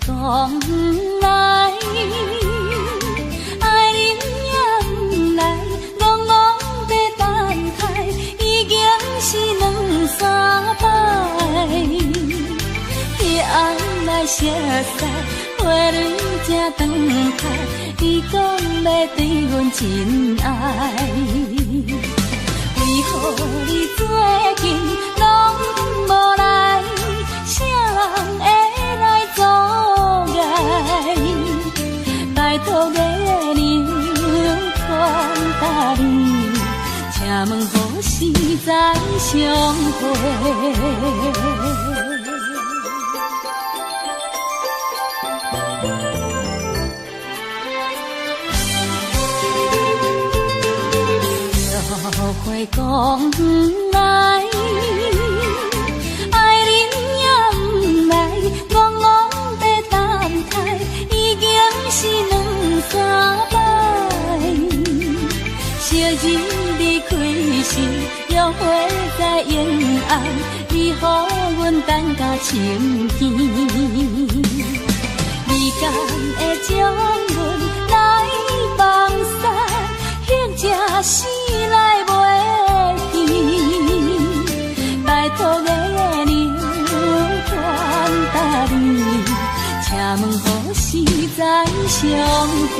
讲来，爱人也不来，戆戆在等待，已经是两三摆。彼岸来熟悉，花蕊正等待，你讲要对阮真爱，为何你最近拢无来？啥人会来阻碍？拜托月亮传达你，请问何时再相会？花讲来，爱人也不来，戆戆在等待，已经是两三摆。昔日离开时，约会在沿岸，你予阮等甲深更。你敢会将阮来放散，或者是来袂记？拜托月亮传达你，请问何时再相会？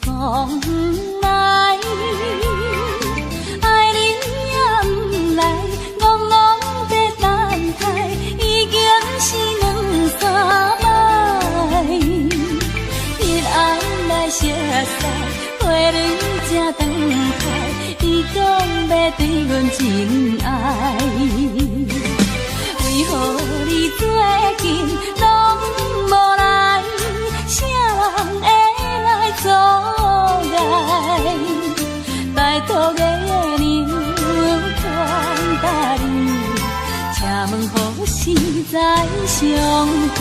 讲来，爱人也不来，戆戆在等待，已经是两三摆。彼岸来熟悉，花蕊正等待，你讲要对阮真爱，为何你最近拢无来？啥人会来阻碍？拜托月亮传达你，请问何时再相会？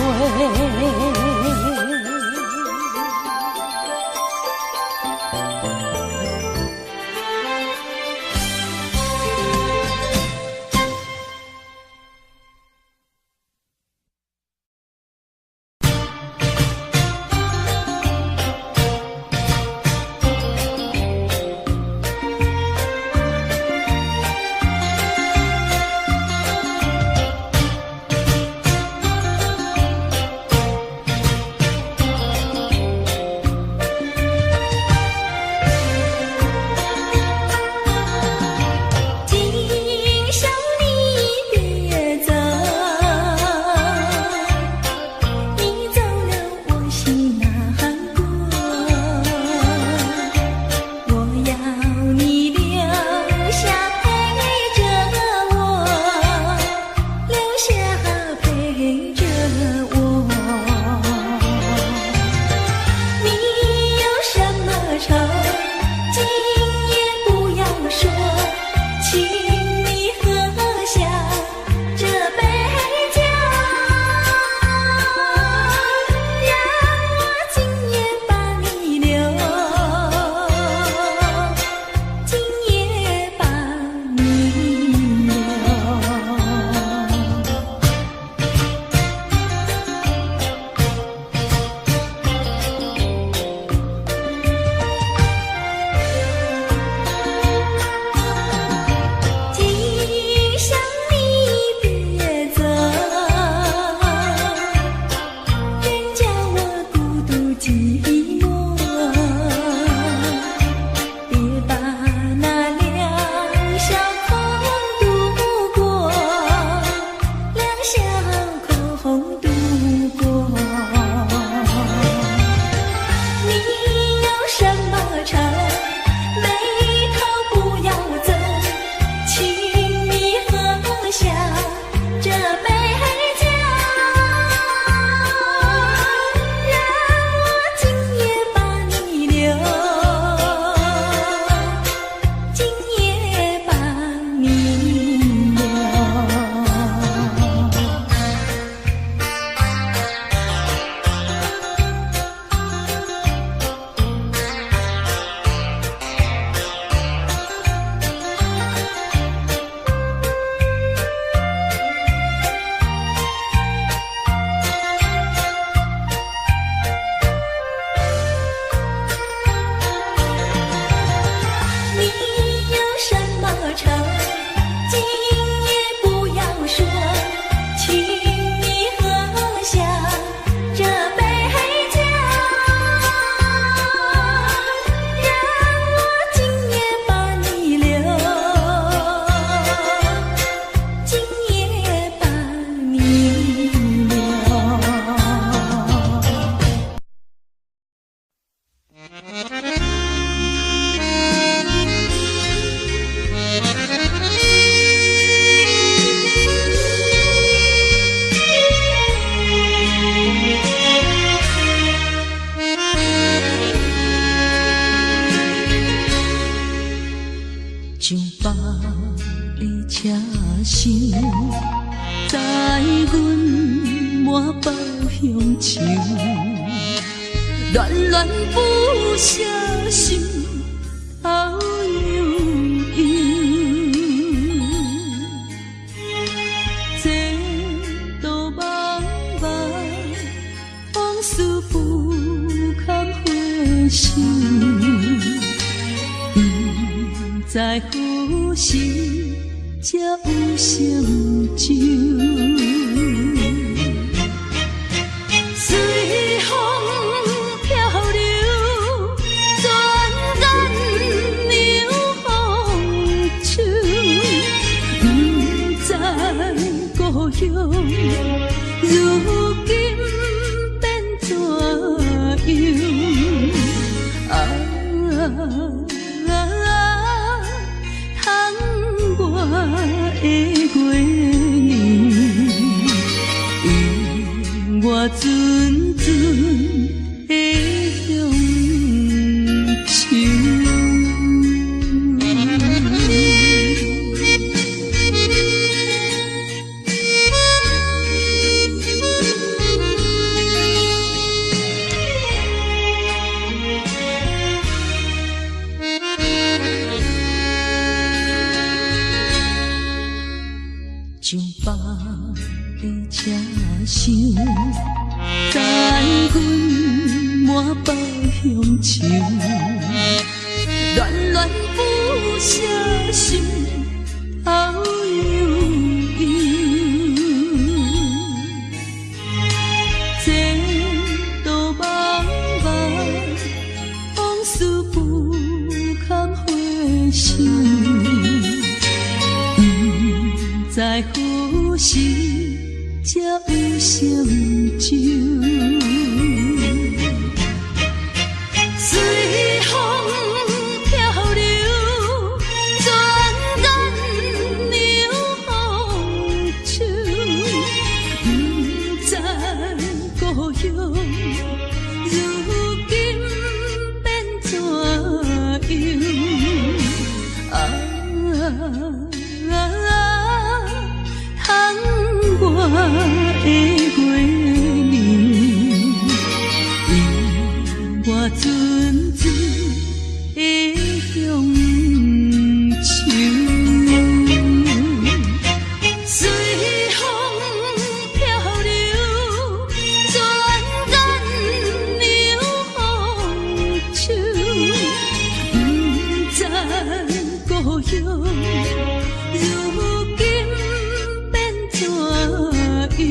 的车声，载阮满北乡愁，恋恋不舍心头悠悠，这道茫茫往事不堪回首，不知何时才有成就。随风漂流，转眼流风手，不知故乡如今变怎样。窗外的月圆，我阵阵的乡愁。上北的车声，载阮满北乡愁，恋恋不舍心头悠悠，这道茫茫往事不堪回首，不知何时才有成就。随风漂流，转眼流风手，不知故乡如今变怎样。窗外的月圆，我阵阵的乡愁。随风漂流，转眼流风手，不知故乡如今变怎样。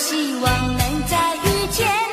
希望能再遇见。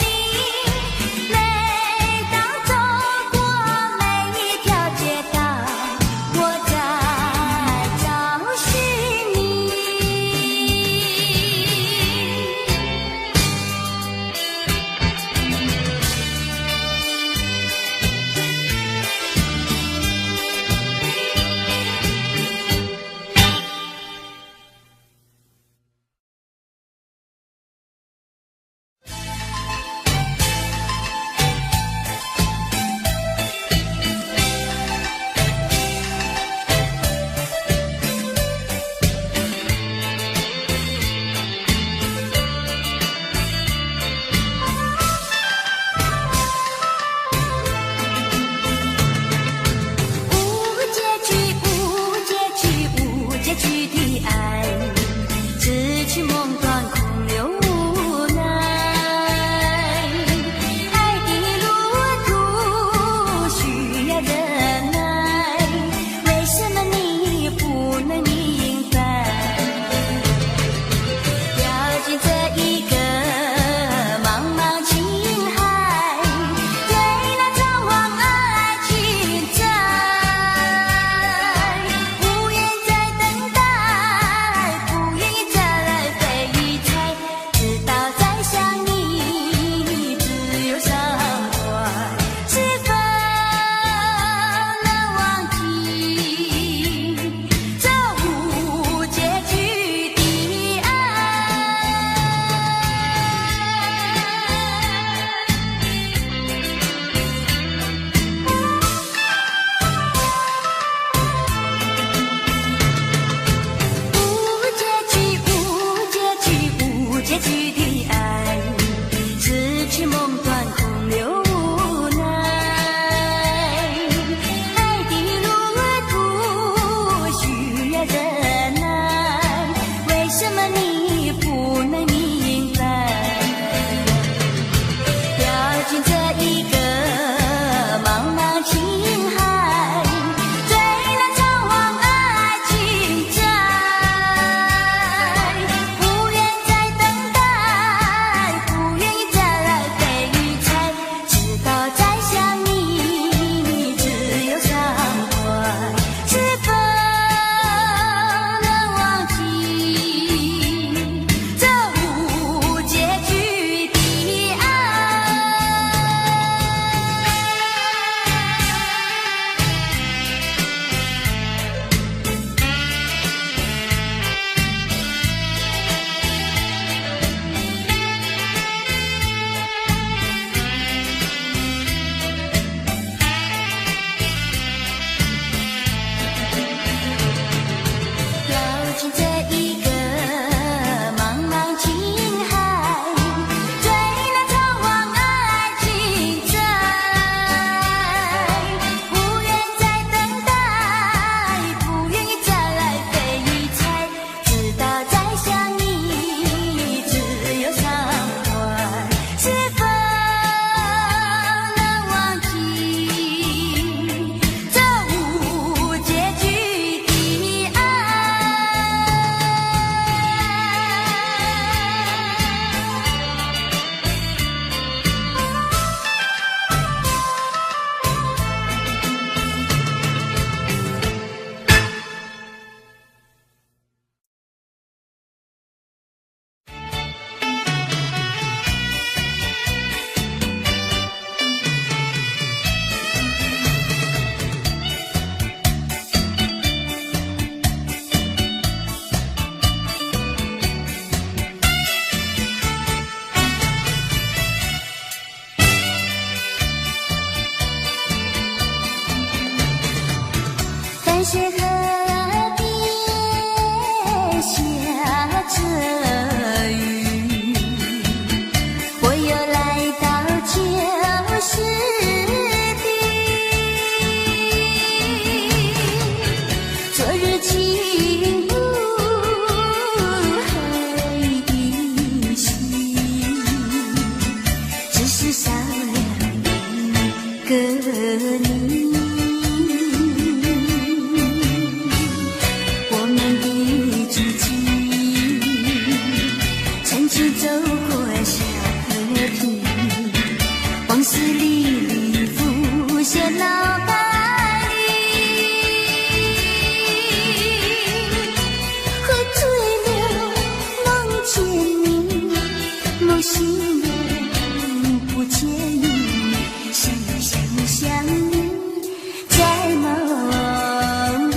过小河堤，往事历历浮现脑海里。喝醉了，梦见你，梦醒了，不见你，想你，在梦里。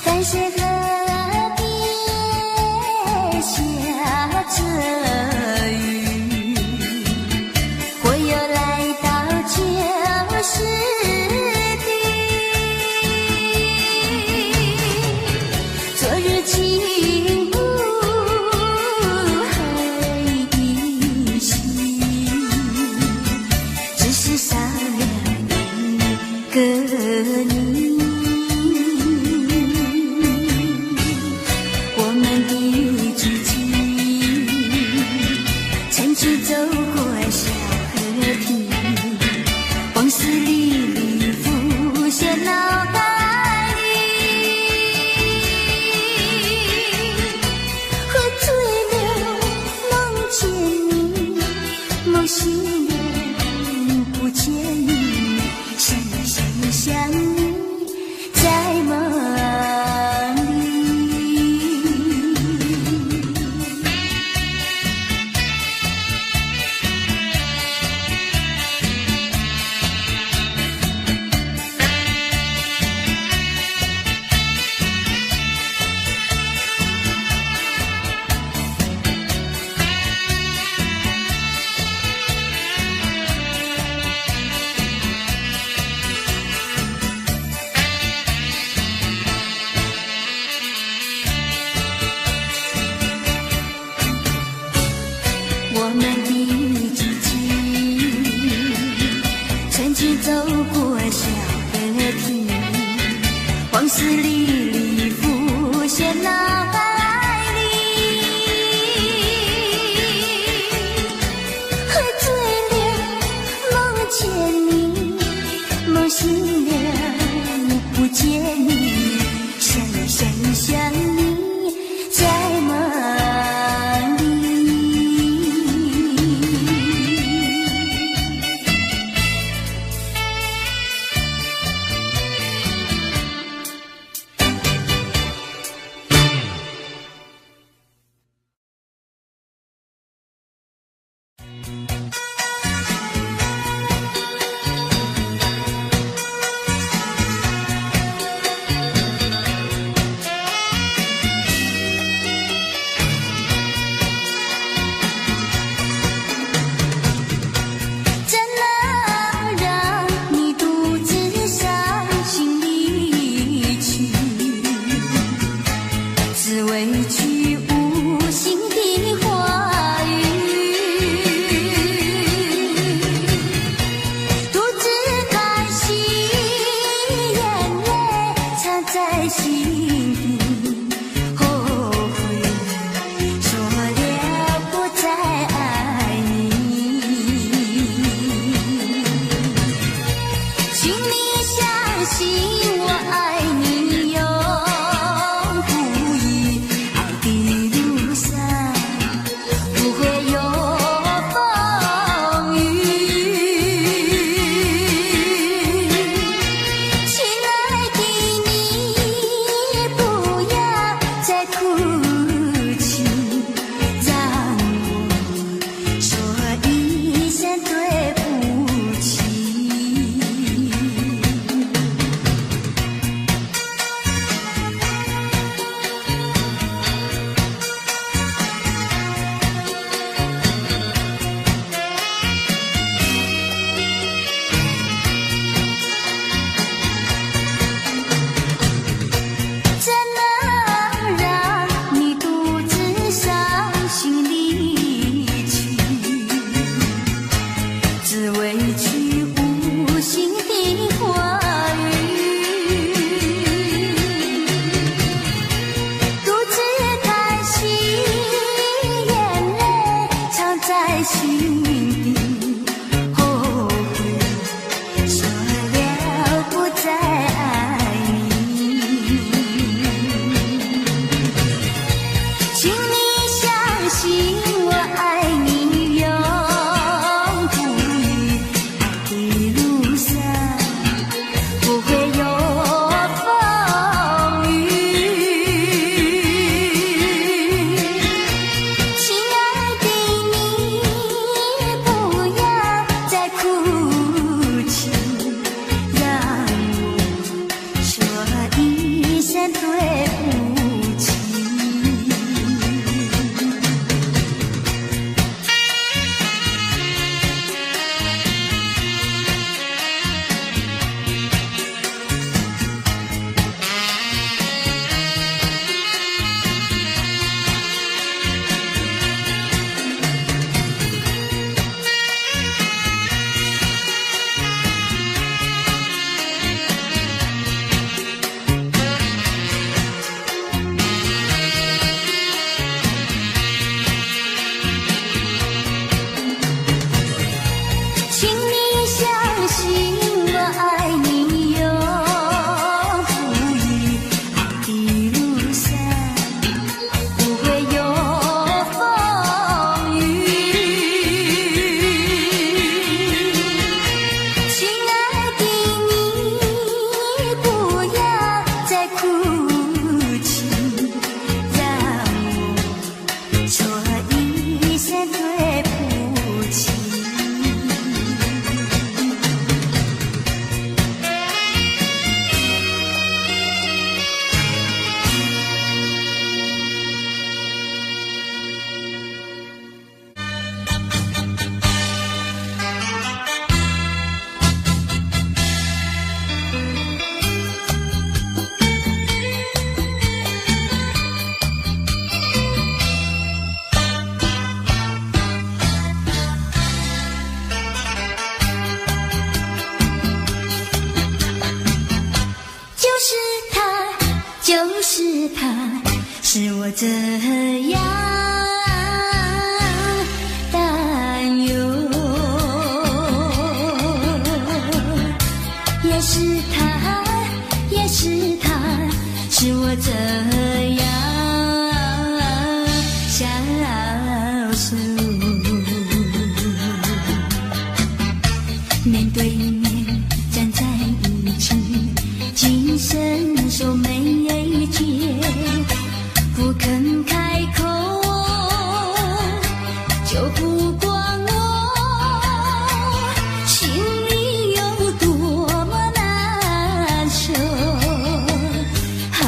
淡水河边下着雨，我又来到旧时地。昨日情不黑依稀，只是少了一个你。走过小河堤，往事历历浮现脑海里。喝醉了，梦见你，梦醒了，不见你，想你，在梦里。我们的季节，曾经走过小河堤，往事历历浮现脑海里。喝醉了，梦见你，梦醒了，不见你，想你，在梦里。样担忧，也是他，也是他，使我这样消瘦。面对面站在一起，紧伸手没接，不肯开口，就不管我心里有多么难受。何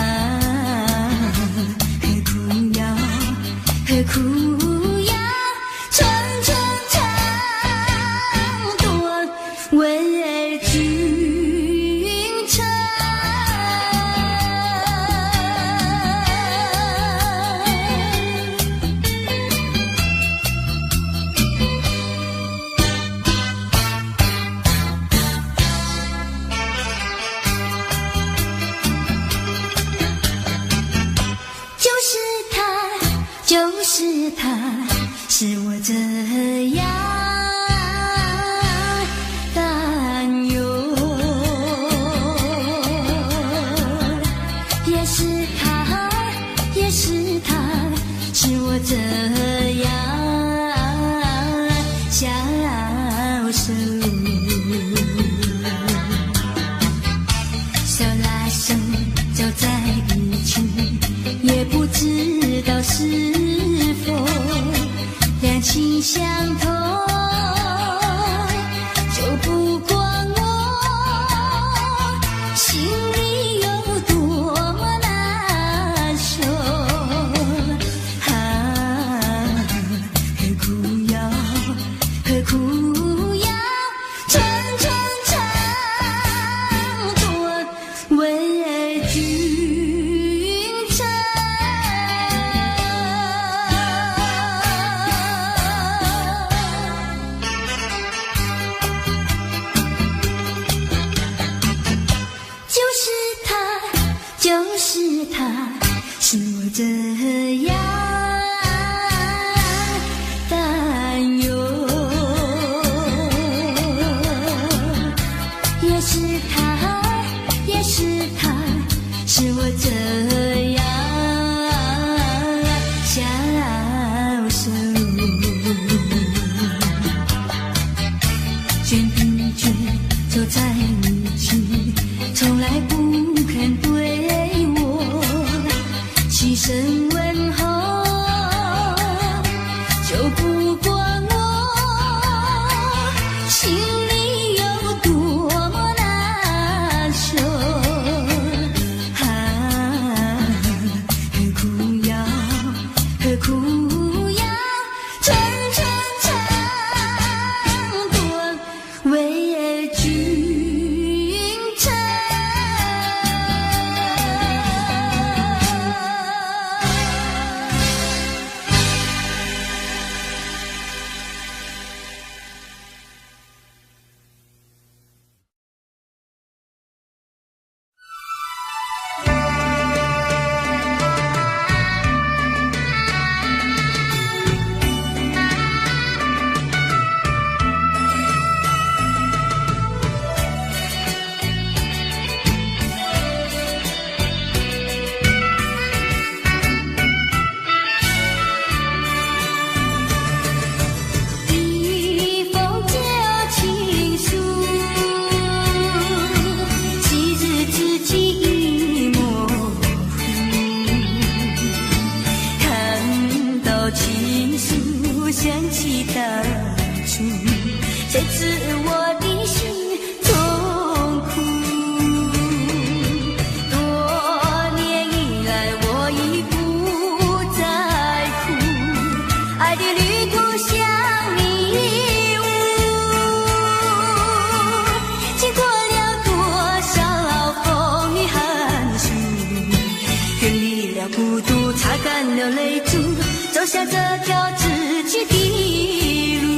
苦要，何苦要层层长短为君称。就是他，使我这样担忧，也是他，也是他，使我这样消瘦。手拉手走在一起，也不知道是否两情相通，就不管我心里有多么难受。何苦要，何苦要层层长短为君称。就是他，使我这样担忧，也是他，也是他，使我这样消瘦。卷并卷走在一起，从来不肯对我起身问候，就不管我心里有多么难受。何苦要，何苦要层层长短为君称。谁知我的心痛苦？多年以来我已不再哭，爱的旅途像迷雾，经过了多少风雨寒暑，远离了孤独，擦干了泪珠，走向这条自己的路。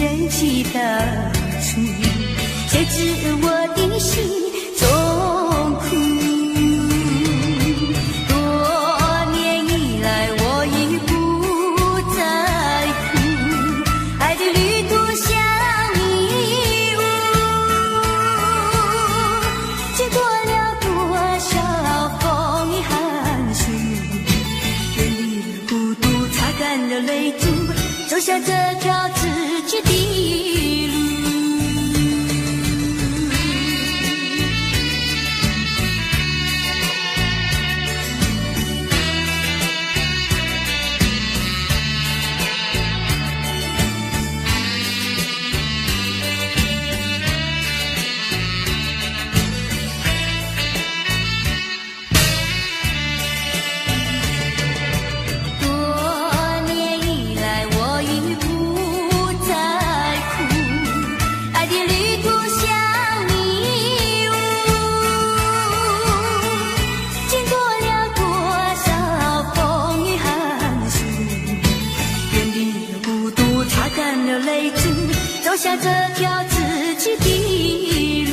谁记得住？谁知我的心中苦？多年以来，我已不在乎爱的旅途像迷雾，经过了多少风雨寒暑，远离了孤独，擦干了泪珠，走向这条自己的路。走向这条自己的路。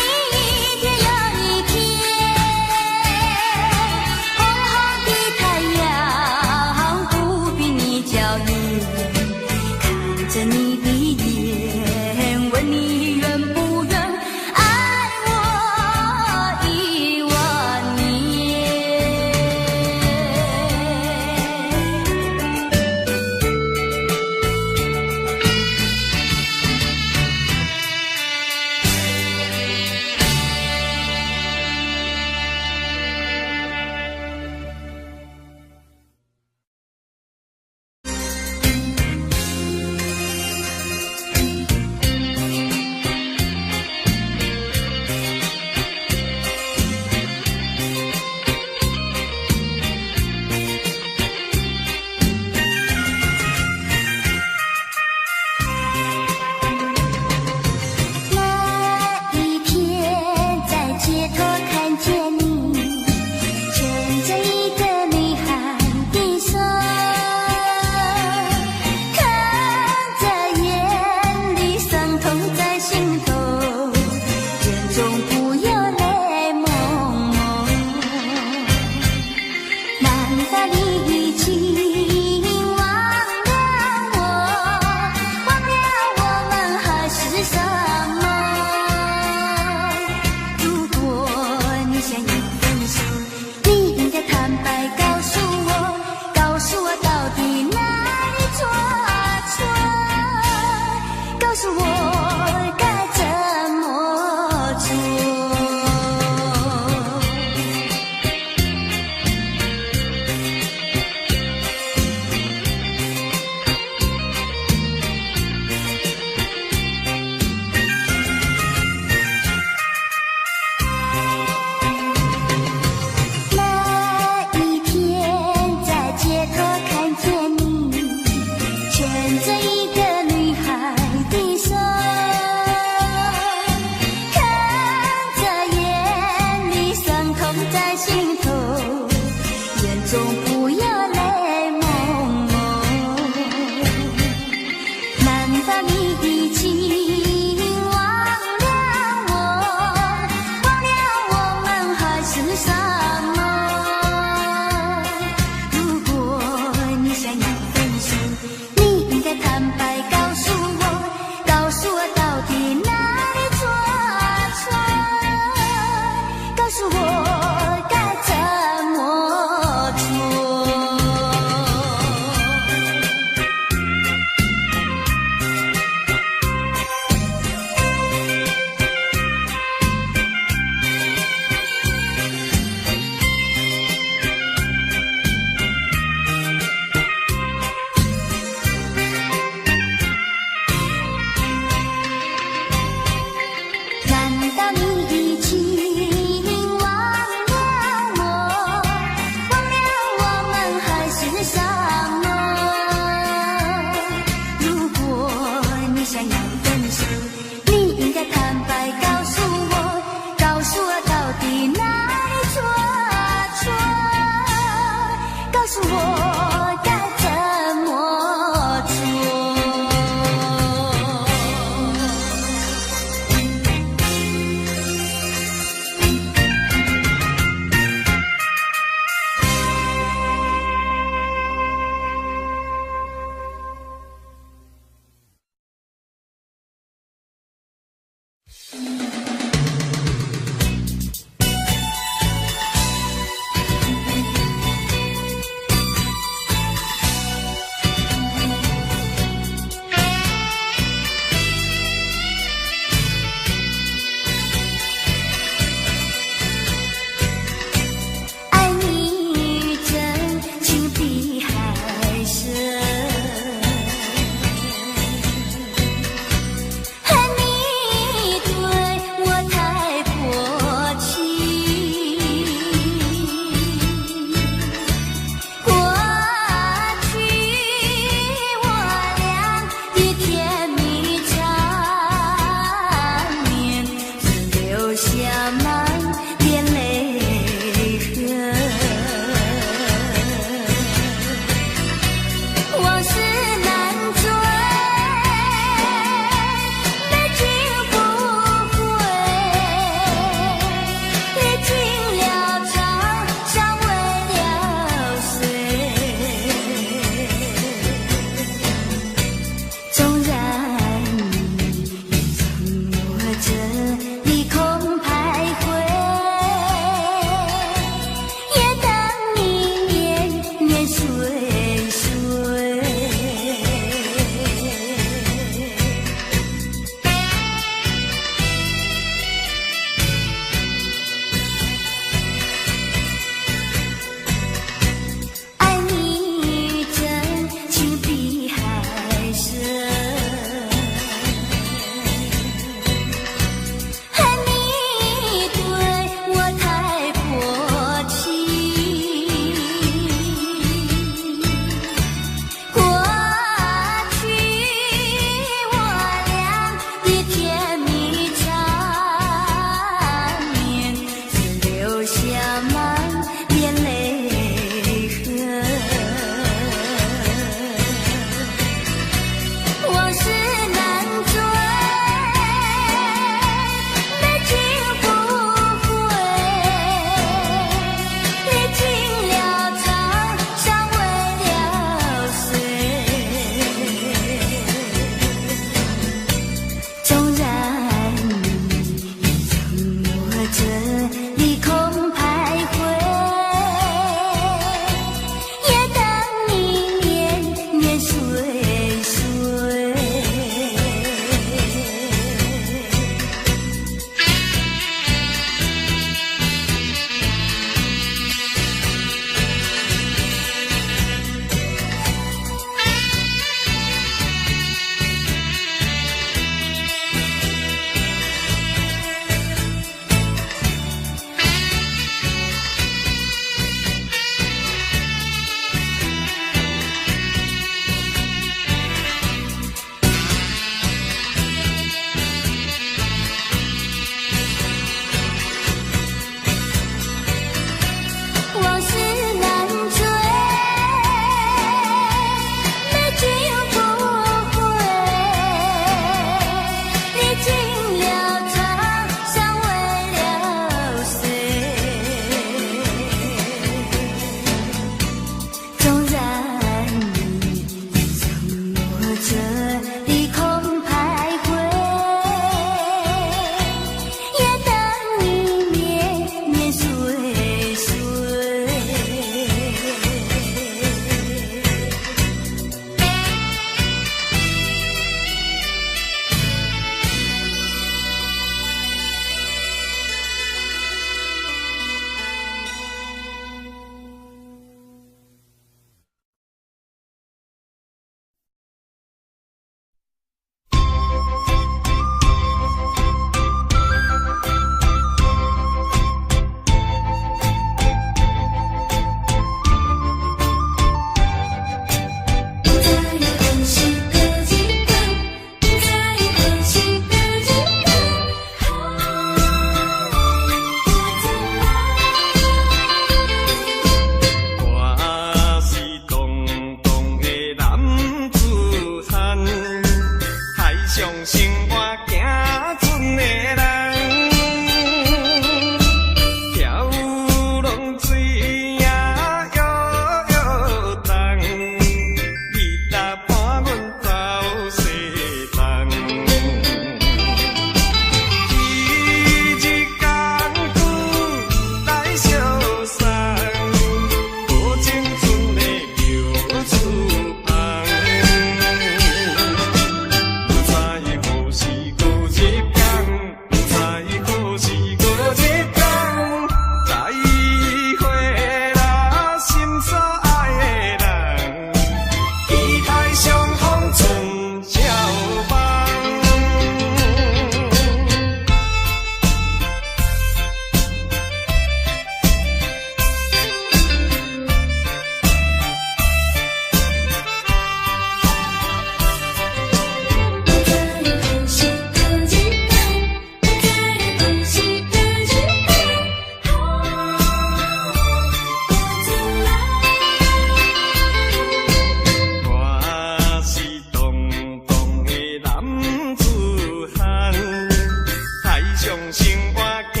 生活行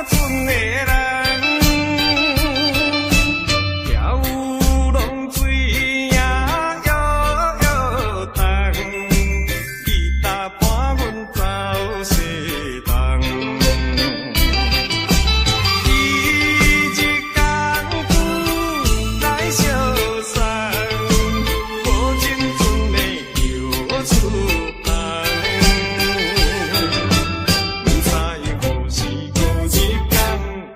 船的人，跳舞浪水呀摇摇动，吉他伴阮走西东。伊日工夫来相送，无情船的游出航。不知何时过日天，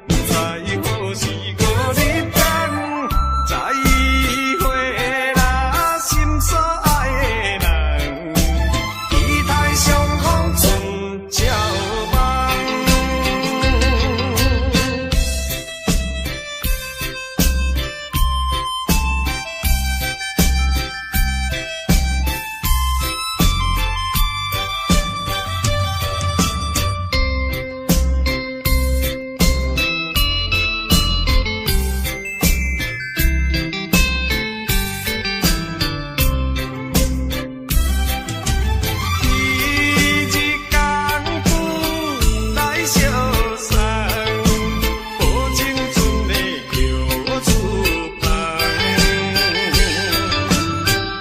不知何时过日天，再会啦，心所爱的人，期待相逢春照梦。伊日工夫来相送，无情船的游出航。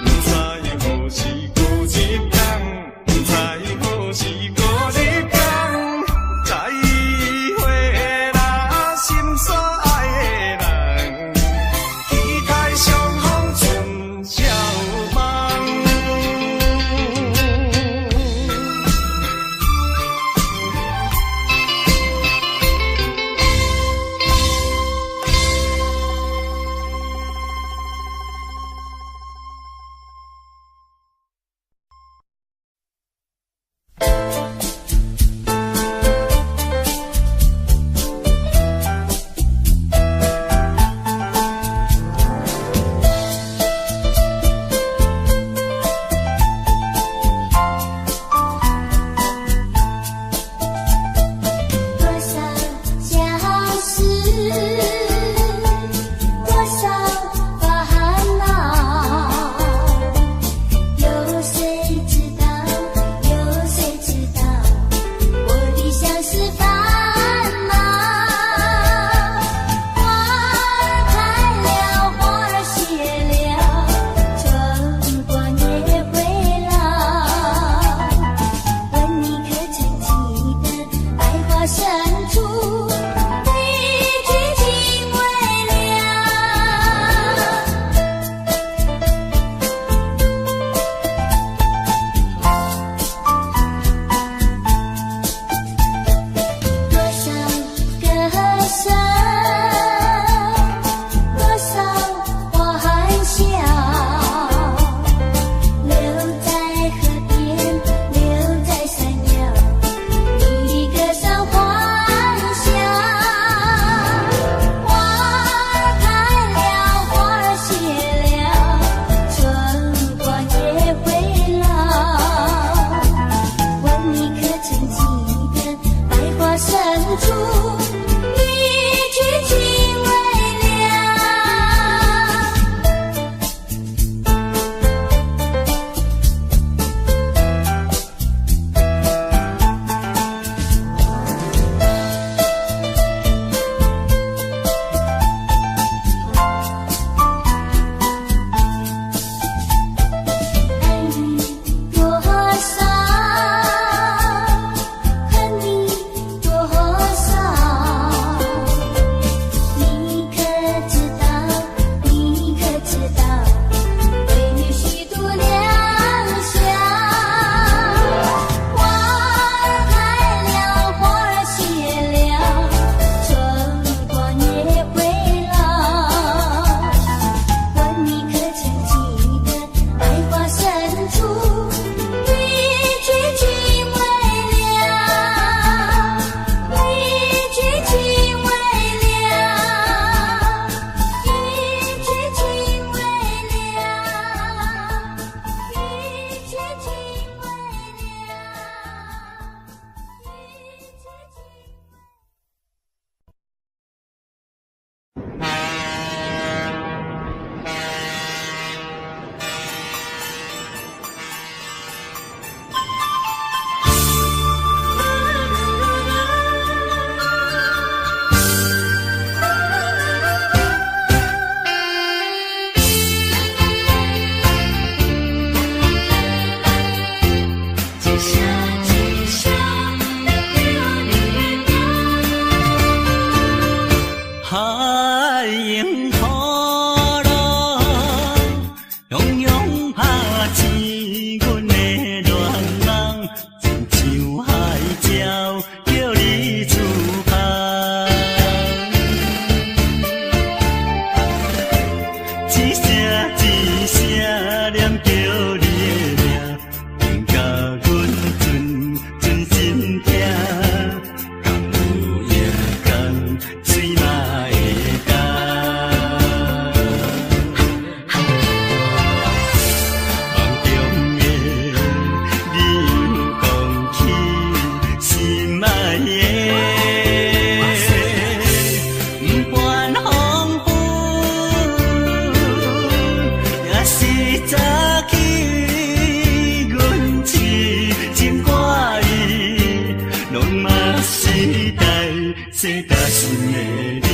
不知何时过日天，不知何时过日天，再会啦，心所爱的人，期待相逢春照梦。多少相思，多少烦恼，有谁知道？有谁知道？我的相思烦恼。花开了，花儿谢了，春光也会老。问你可曾记得，百花深处一句情未了。多少歌声，多少欢笑，留在河边，留在山腰，你的歌声欢笑。花开了，花儿谢了，春光也会老。问你可曾记得，百花深处一句情未了。爱你多少，恨你多少。嘛是代世大心的你。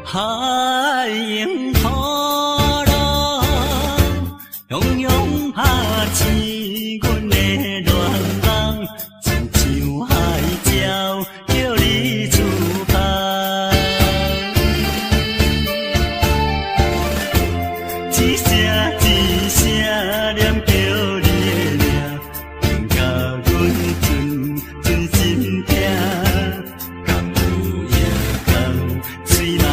海迎波浪，汹涌拍醒阮的恋梦，亲像海鸟叫你出发，一声一声念叫你的名，令甲阮阵心痛，敢有夜空水嘛？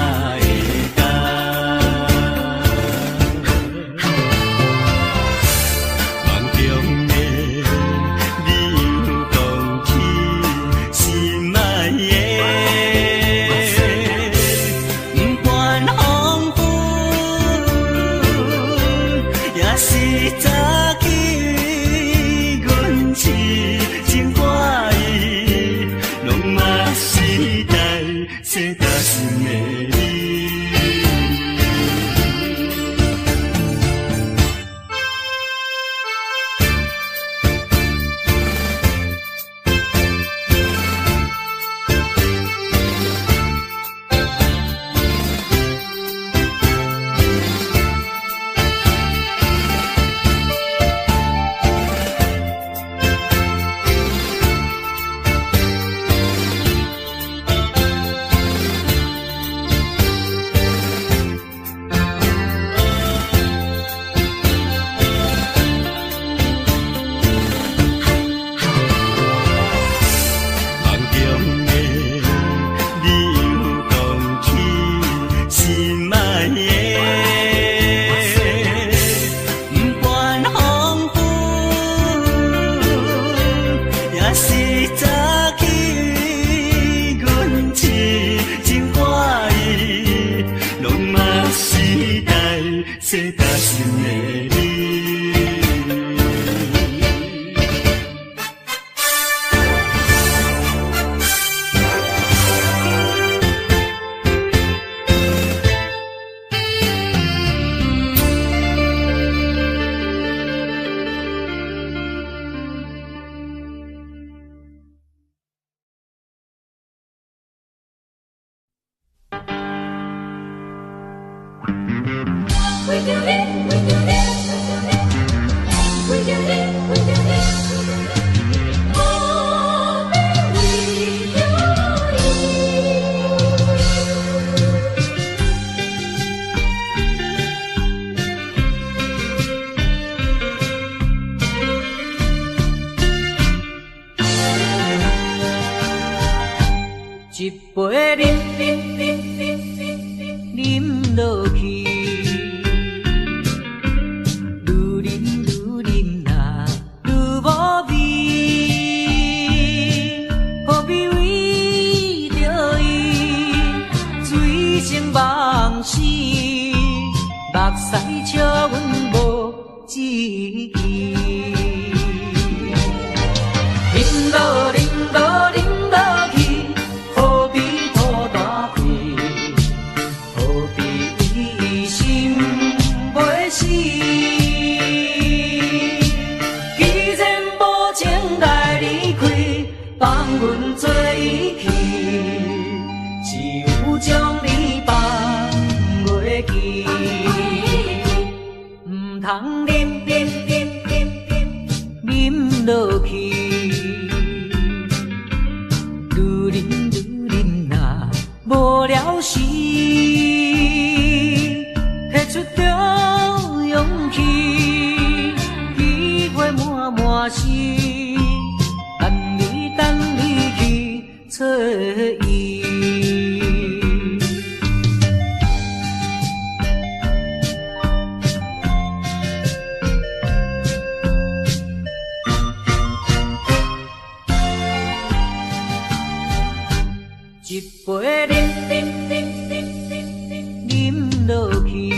一杯饮落去，愈饮啊愈无味，何必为着伊醉生梦死，目屎笑阮无志气，饮落去。放阮做伊去，只有将你放袂记，唔通饮落去，愈饮啊无聊时，摕出着勇气，机会满是。等你去找伊，一杯饮落去。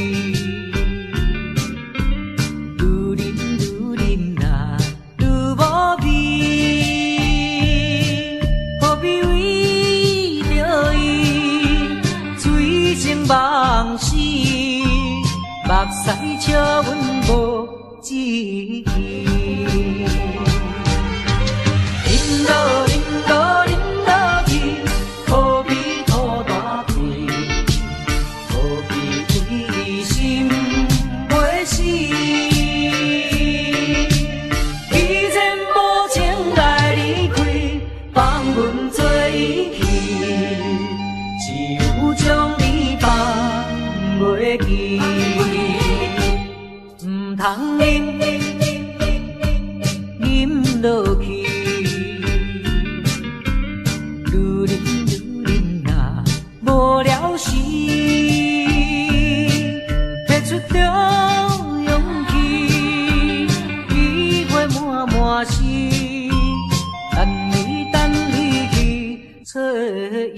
目屎笑阮无志气。饮落饮落饮落去，何必土大开？何必为心袂死？既然无情来离开，放阮做伊去，只有将你放袂记。唔通饮饮落去，愈啉啊无了时，摕出着勇气，机会满满是，等你去找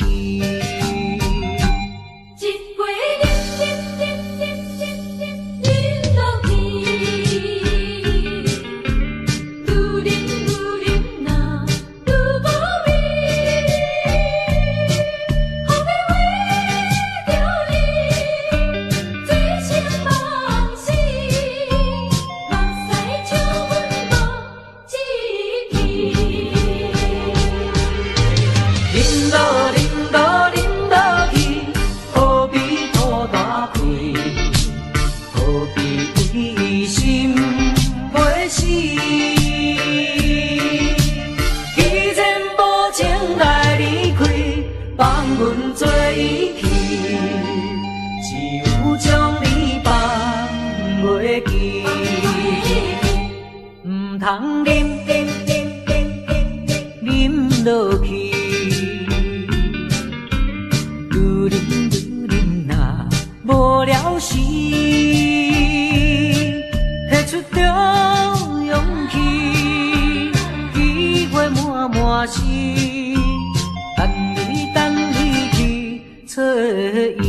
伊。通饮饮落去，愈啉啊无了时，摕出着勇气，机会满满是，等你去找伊。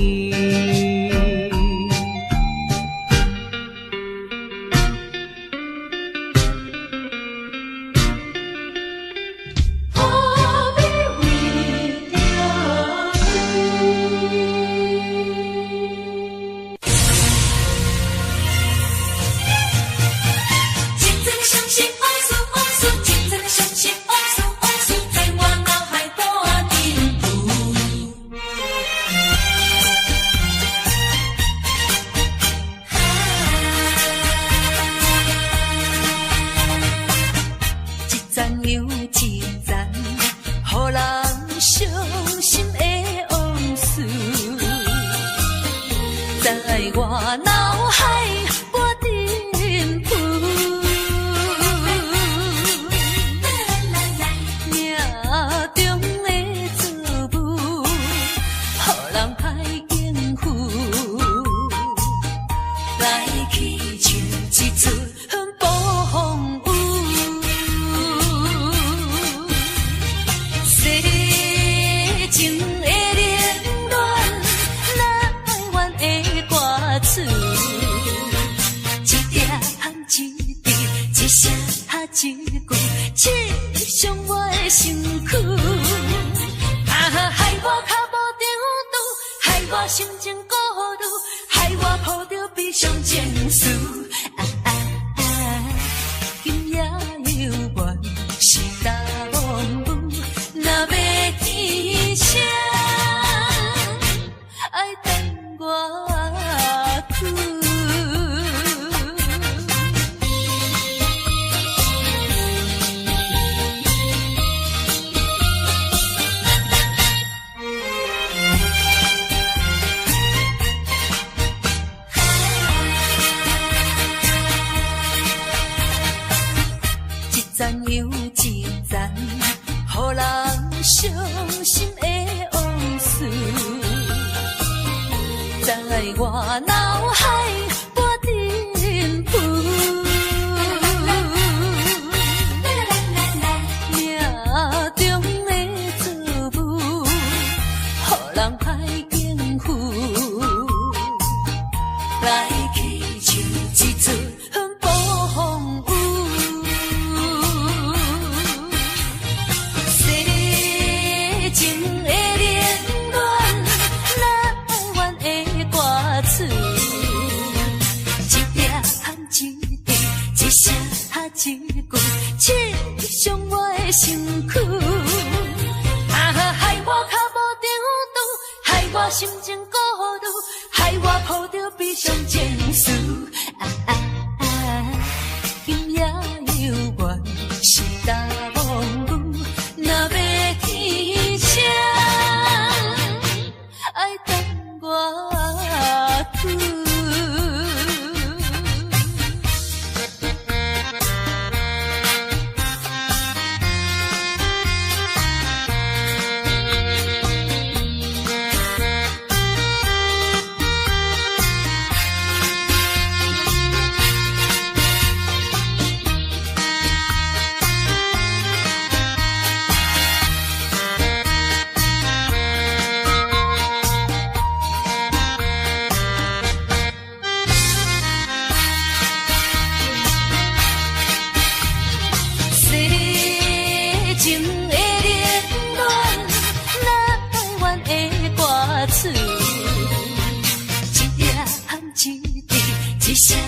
一声一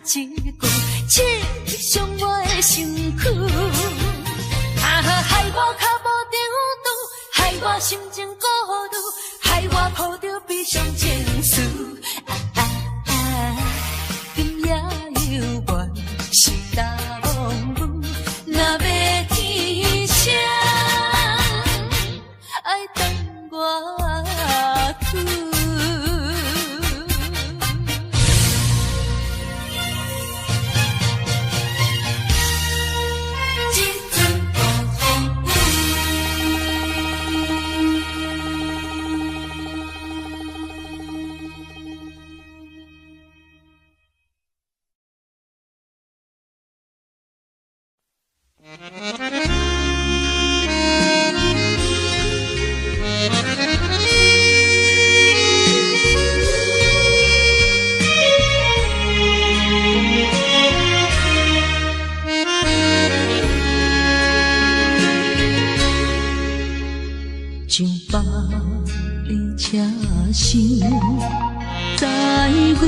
句，刺伤我的身躯。害我脚无着路，害我心情孤独，害我抱着悲伤情绪。今夜犹原是大风雨，若要天声，爱等我去。上北的车声，载阮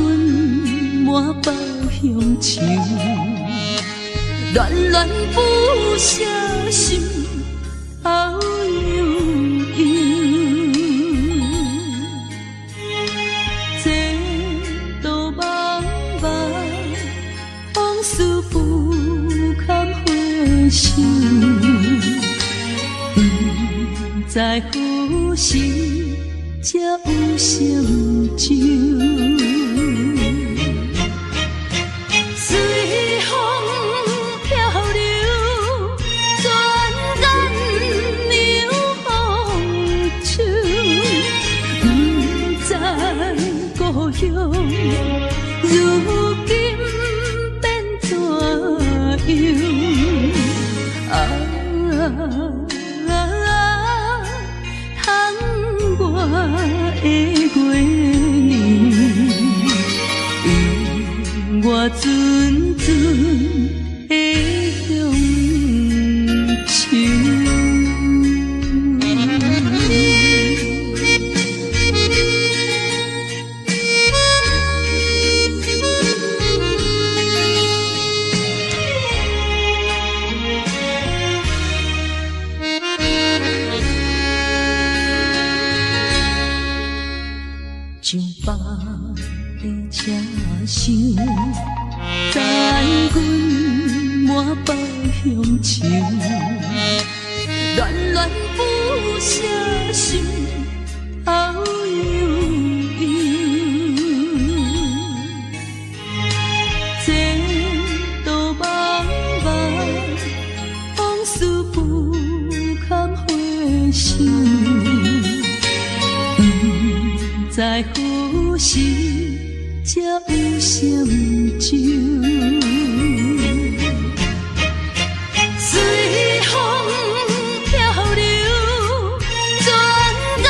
满北乡愁，恋恋不舍心好悠悠。这道茫茫，往事不堪回首。在何时才有成就？随风漂流，转眼流风手。不知故乡，如今变怎样？我的月年，我阵阵的乡愁。上北的车声，载阮满北乡愁，恋恋不舍心好悠悠。这道茫茫，往事不堪回首。在何时才有成就？随风漂流，转眼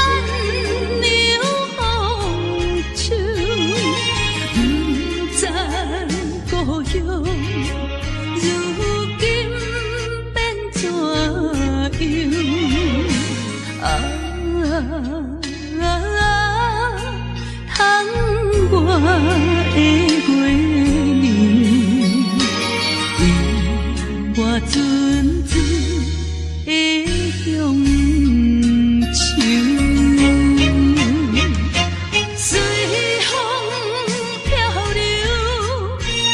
流风手。不知故乡，如今变怎样？窗我的月年，我阵阵的乡愁。随风漂流，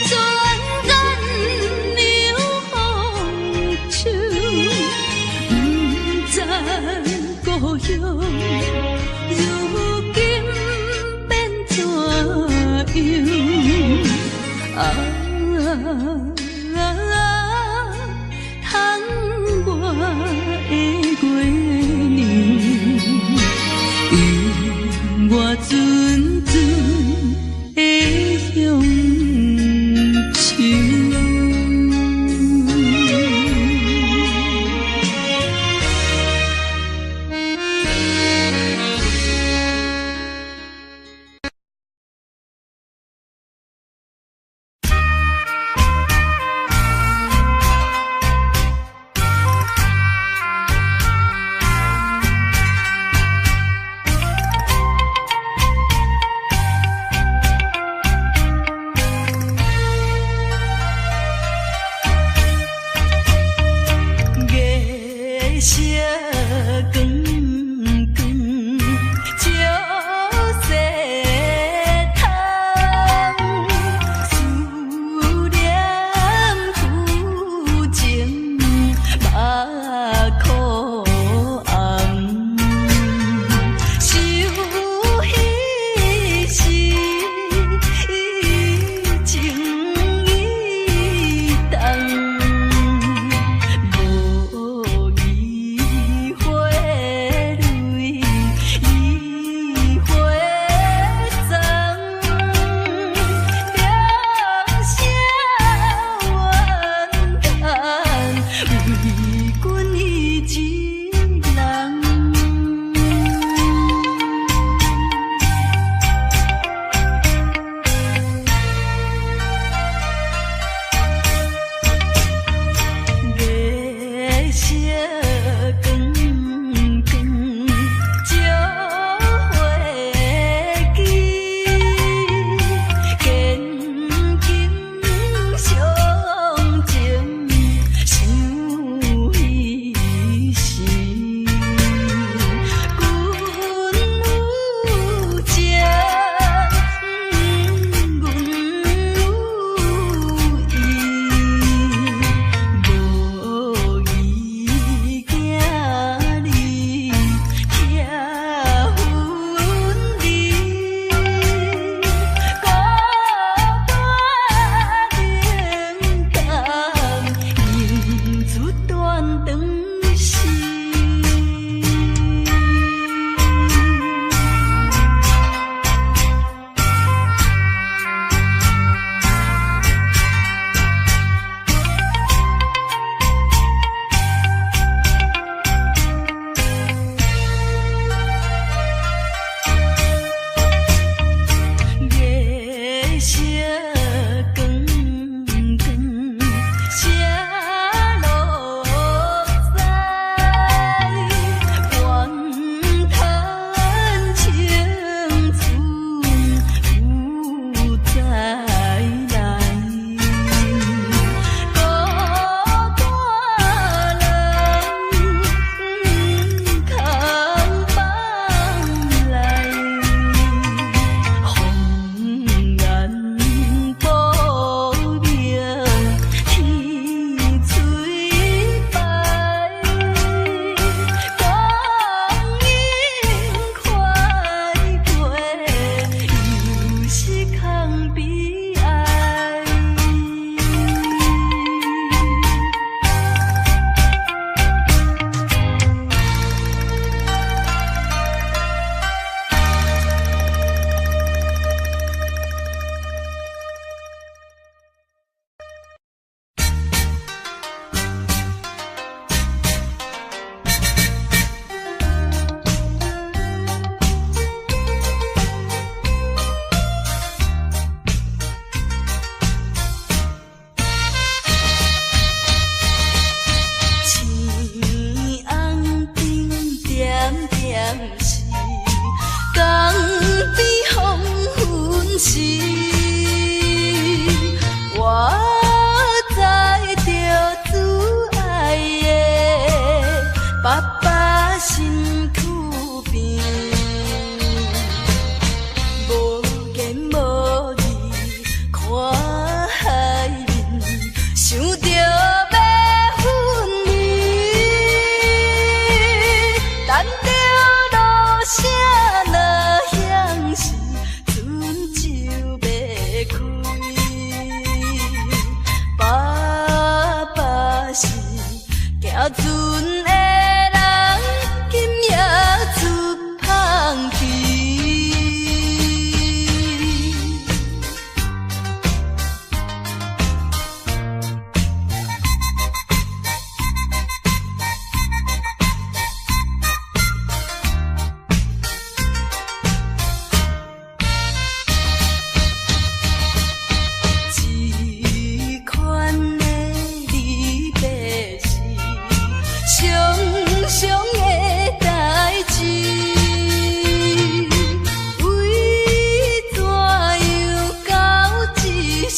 转眼流风手。不知故乡，如今变怎窗我的月年，我阵阵的乡愁。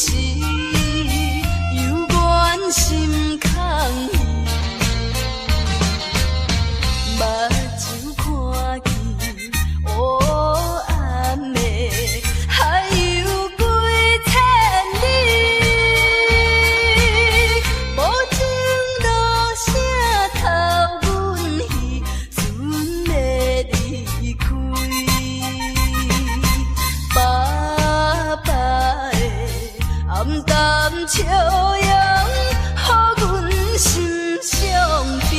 时，犹原心空虚。目睭看见黑暗的还有几千里，无情落声透阮戏，准的离开。白白的暗淡笑容，予阮心伤悲。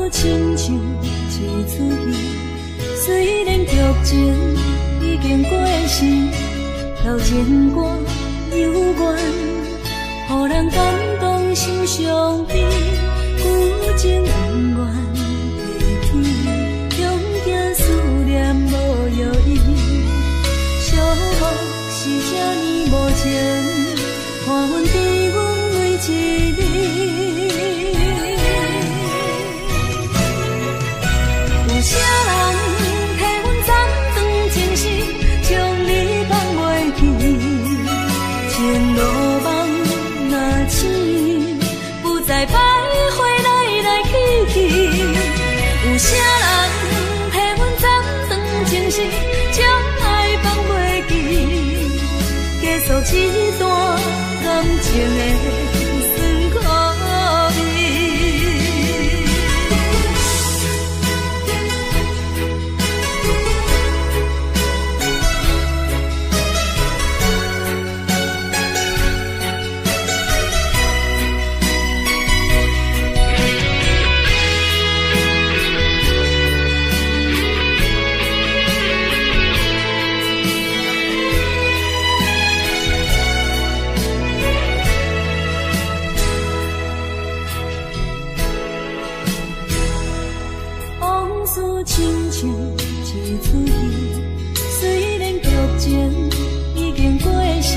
亲像一出戏，虽然剧情已经过时，老情歌犹原，予人感动心伤悲。旧情永远提起，永行思念无药医。寂寞是这呢无情，看阮伫阮每一日。有啥人替阮暂断情丝，将你放袂记？前路梦若醒，不再徘徊来来去去。有啥人替阮暂断情丝，将爱放袂记？结束这段感情的酸苦味。亲像一出戏，虽然剧情已经过时，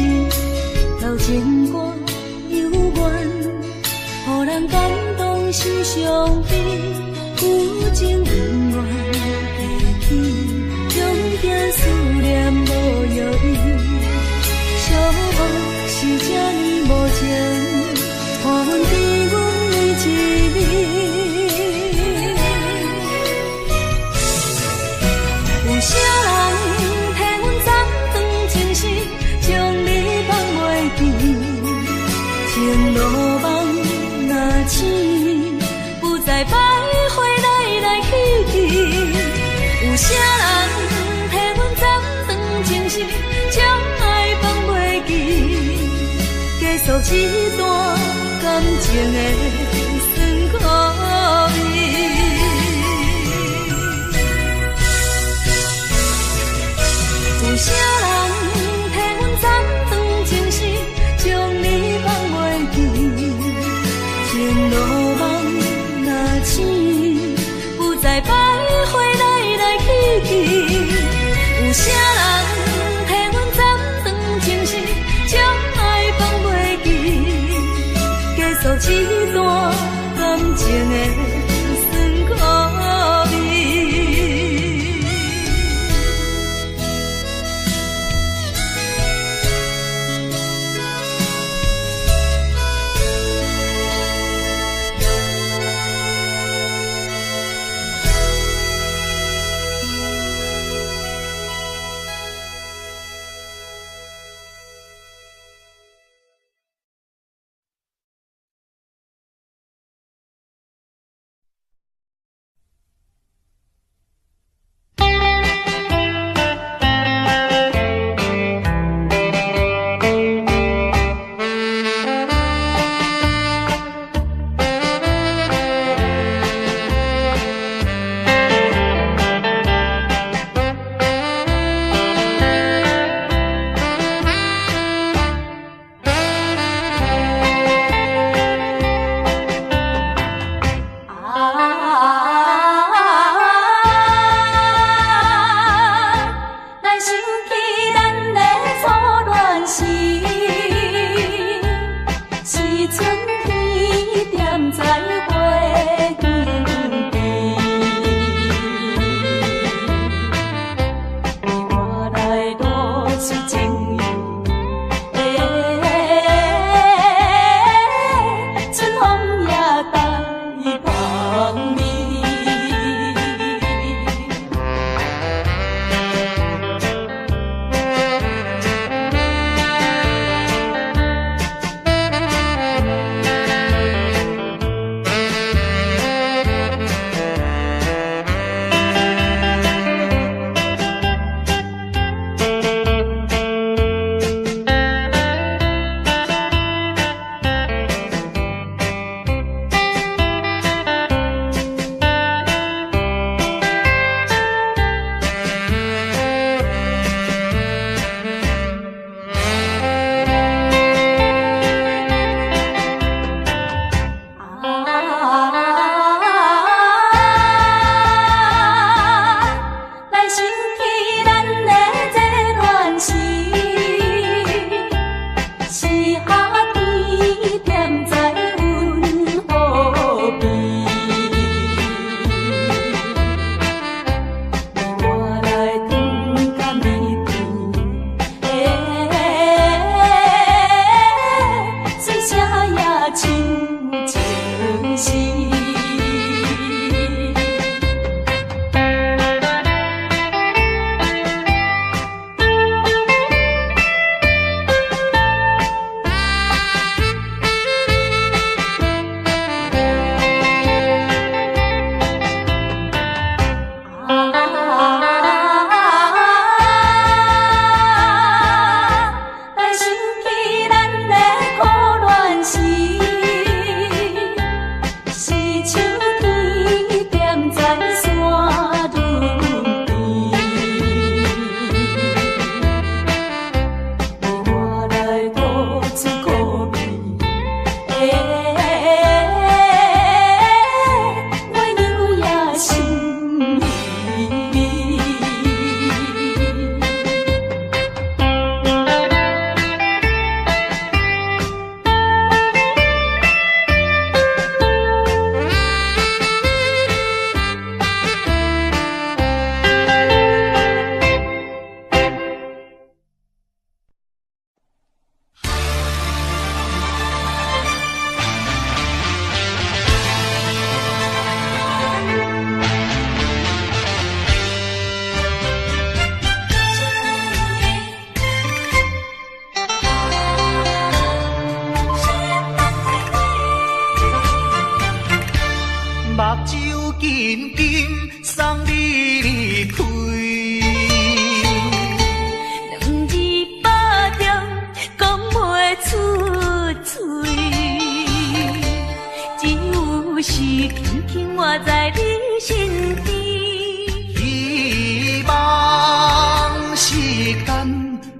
老情歌犹原，予人感动心伤悲。旧情永远提起，永行思念无药医。寂寞是这呢无情，看阮伫阮每一日。有啥人替阮暂断情丝，将你放袂记？前路梦若醒，不再徘徊来来去去。有啥人替阮暂断情丝，将爱放袂记？结束这段感情的酸苦味。有啥人替阮斩断情丝，将你放袂记？前路梦若醒，不再徘徊来来去去。有啥人替阮斩断情丝，将爱放袂记？结束这段感情的酸苦味。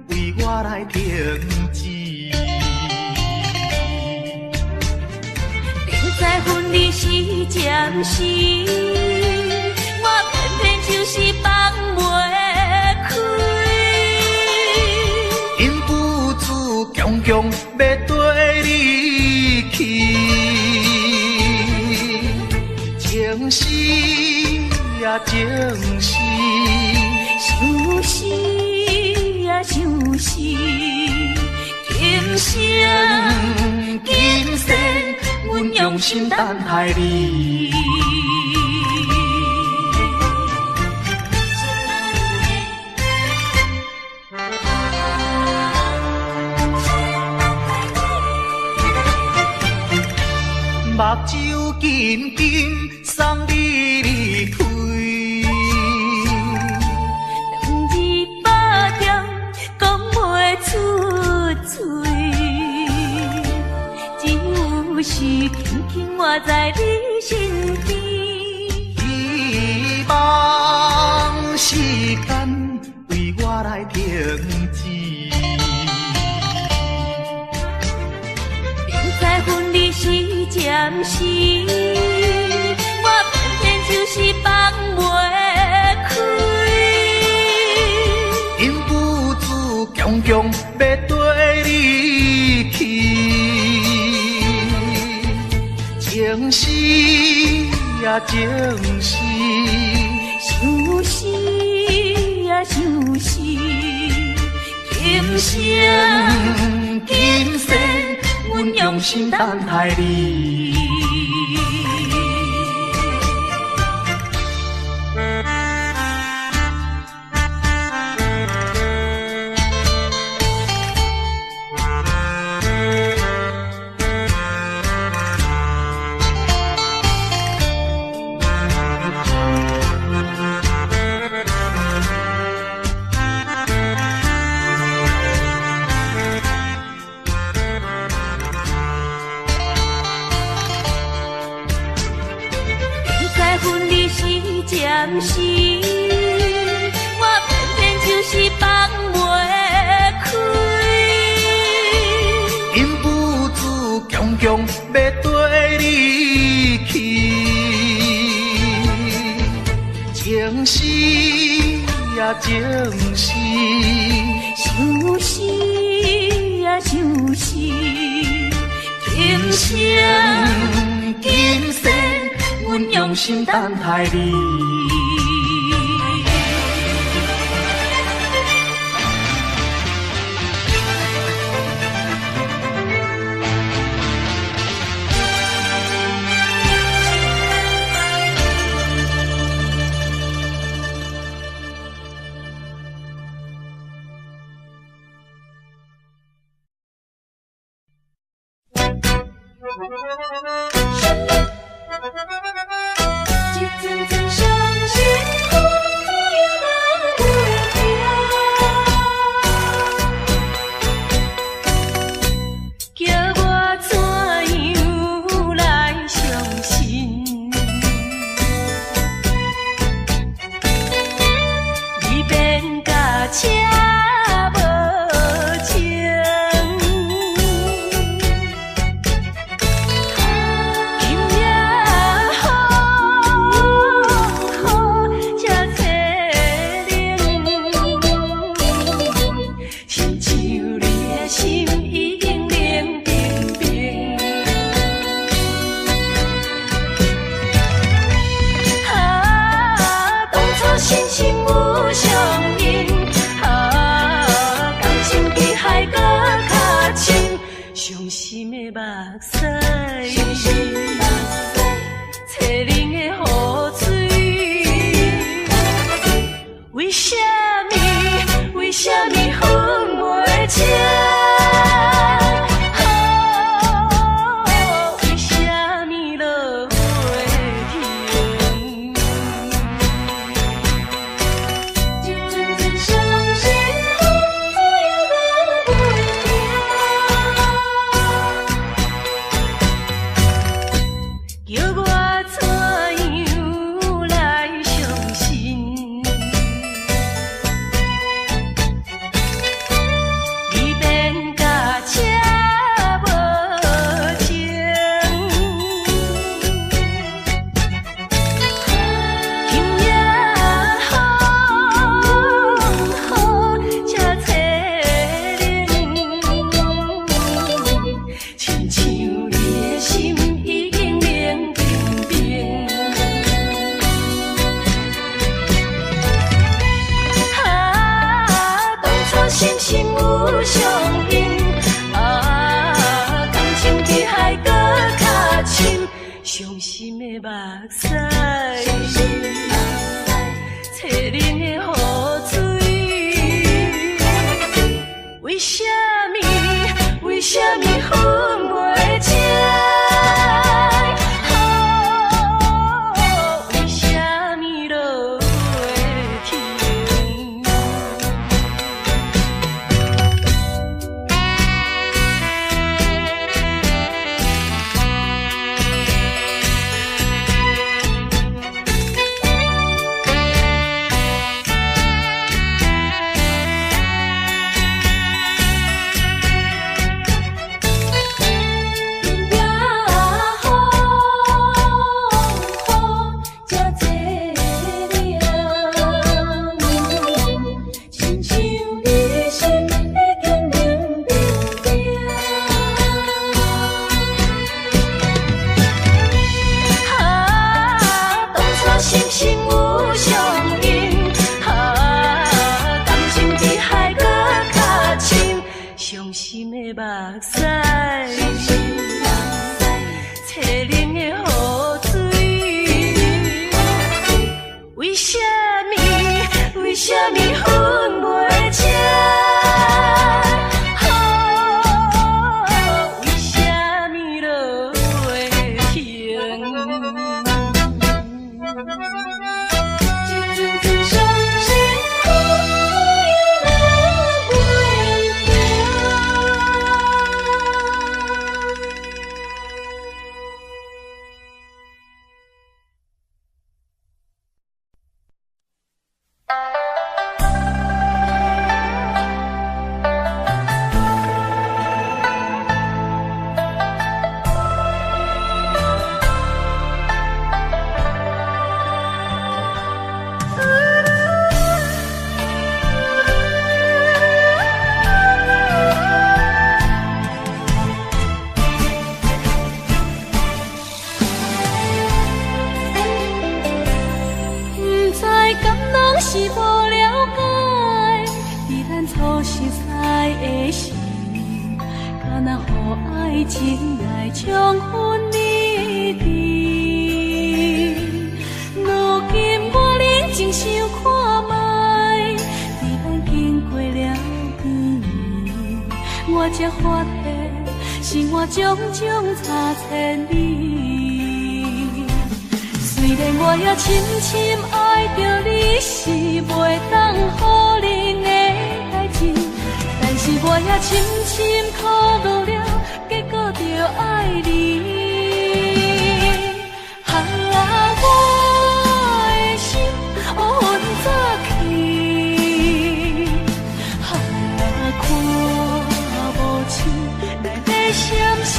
为我来停止。明知分离是暂时，我偏偏就是放袂开。因父子强强要跟你去，情是呀情是，想死呀想死，今生今世，阮用心等待你。目睭紧紧送你离开，两字百点讲袂出嘴，只有是轻轻活在你身边。希望时间为我来停止。分离是暂时，我偏偏就是放袂开。因父子强强要跟你去，情是呀情是，想死呀想死，今生今世，阮用心等待你。暂时，我偏偏就是放袂开。因父子强强要跟你去，情是呀情是，想死呀想死，今生今世，阮用心等待你。一阵阵伤心风也拿袂停，叫我怎样来相信？你变甲车无情。伤心的目屎，淬冷的雨水，为什么分袂清？为什么落雨停？一阵阵伤心风也拿袂停。心心有相应。啊，感情比海搁较深，伤心的目屎，淬冷的雨水。为什么？为什么分袂清？为什么落袂停？伤心的目屎，淬冷的雨水。为什么？为什么分袂清？为什么落袂停？是无了解，伫咱初识识的时，敢若予爱情来冲昏你智。如今我认真想看卖，伫咱经过了几年，我才发现生活种种差千里。虽然我也深深爱着你，是袂当予人的代志，但是我也深深苦恼了，结果着爱你。我的心乌云早起，看无星来在闪烁。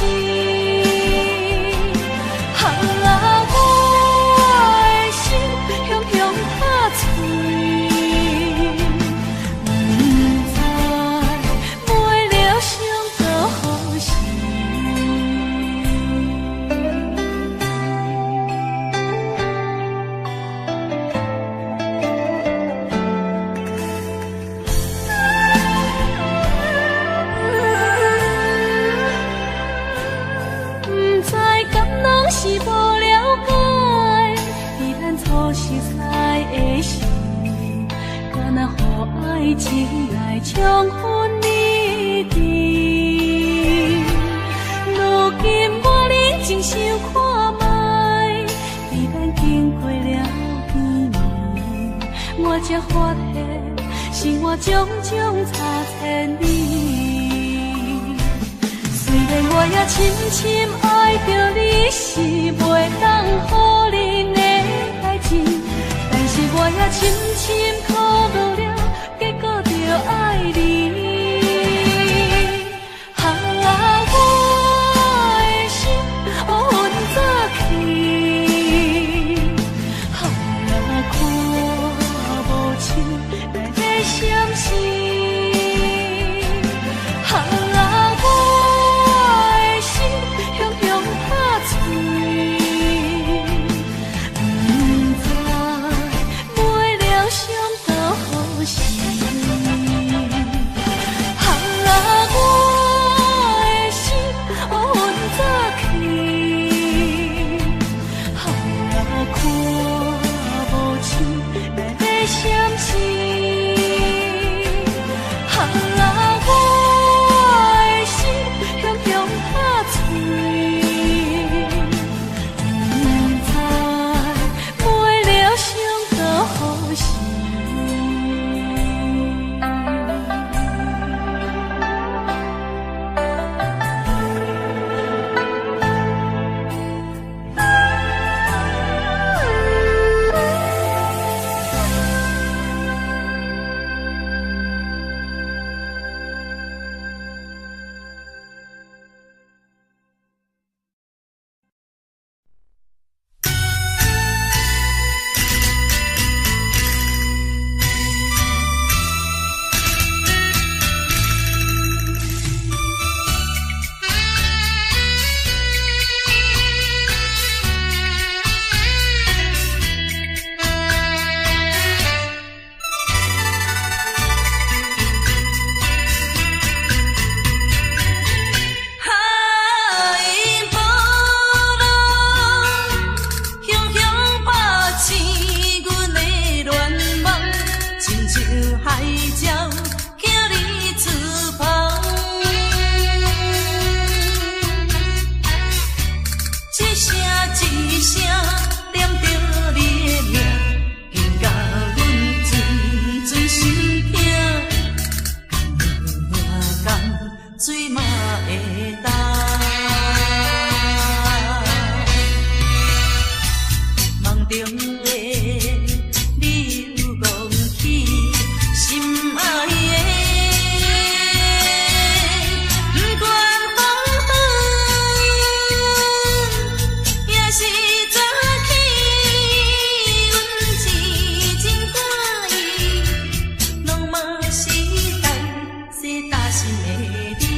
爱情来冲昏你智，如今我认真想看卖，伫咱经过了几年，我才发现生活种种差千里。虽然我也深深爱着你，是袂当予人的代志，但是我也深深苦恼了。结果着爱你，我的心乌云早起，看无星来在闪烁。水嘛会干。梦中的你又讲起心爱的，不管风雨也是早起，阮是真欢喜，拢嘛是等西大心的你。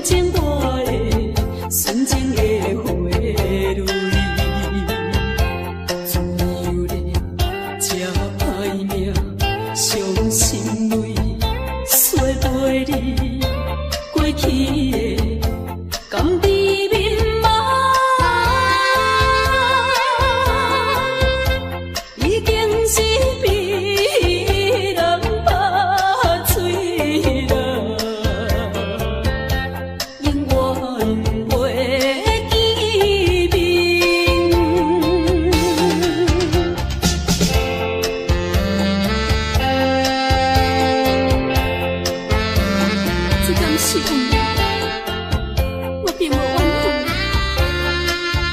情我的纯情的花蕊，自由的这歹命，伤心泪洗袂离过去的甘甜蜜梦，已经是被人拍碎了，永远袂记面。这敢是有？我并无怨恨，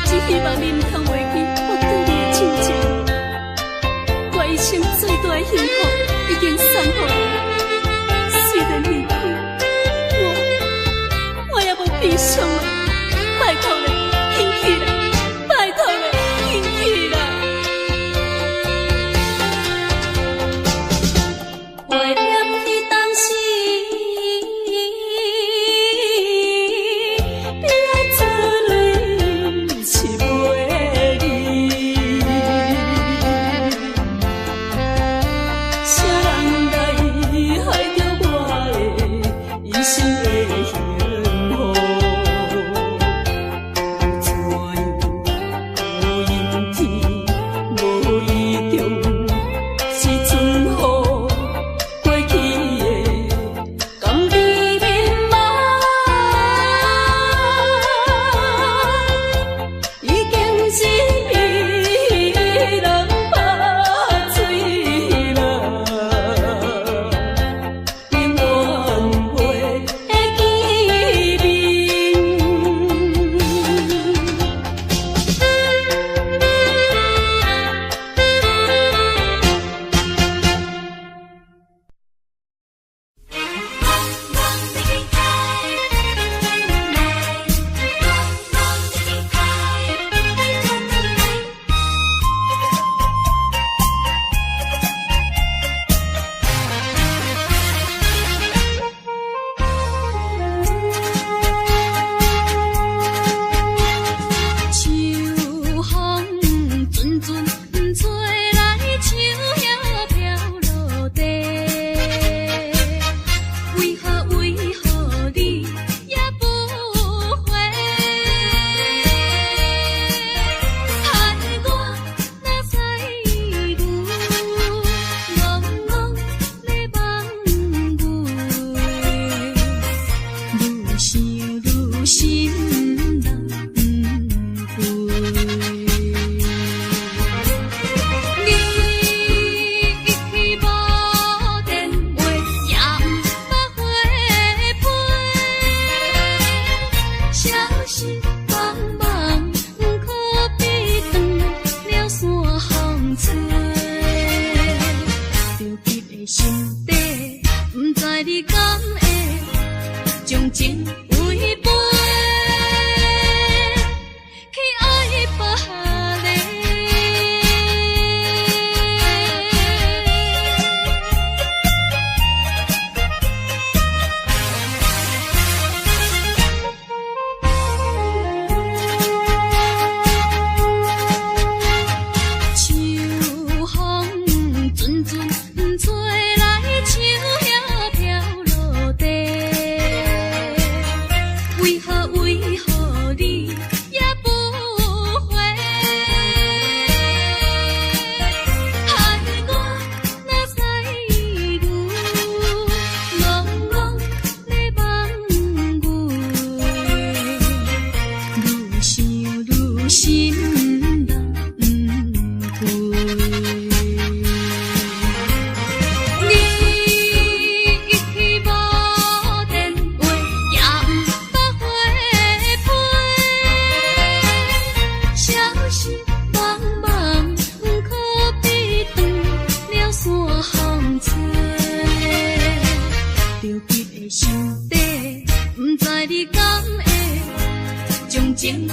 只希望你毋通忘记我对你的亲情。我一生最大的幸福已经送予你，虽然离开，我也无悲伤啊！拜托你，返去啦！拜托你，返去啦！怀念你当时。心底，不知你敢会将情。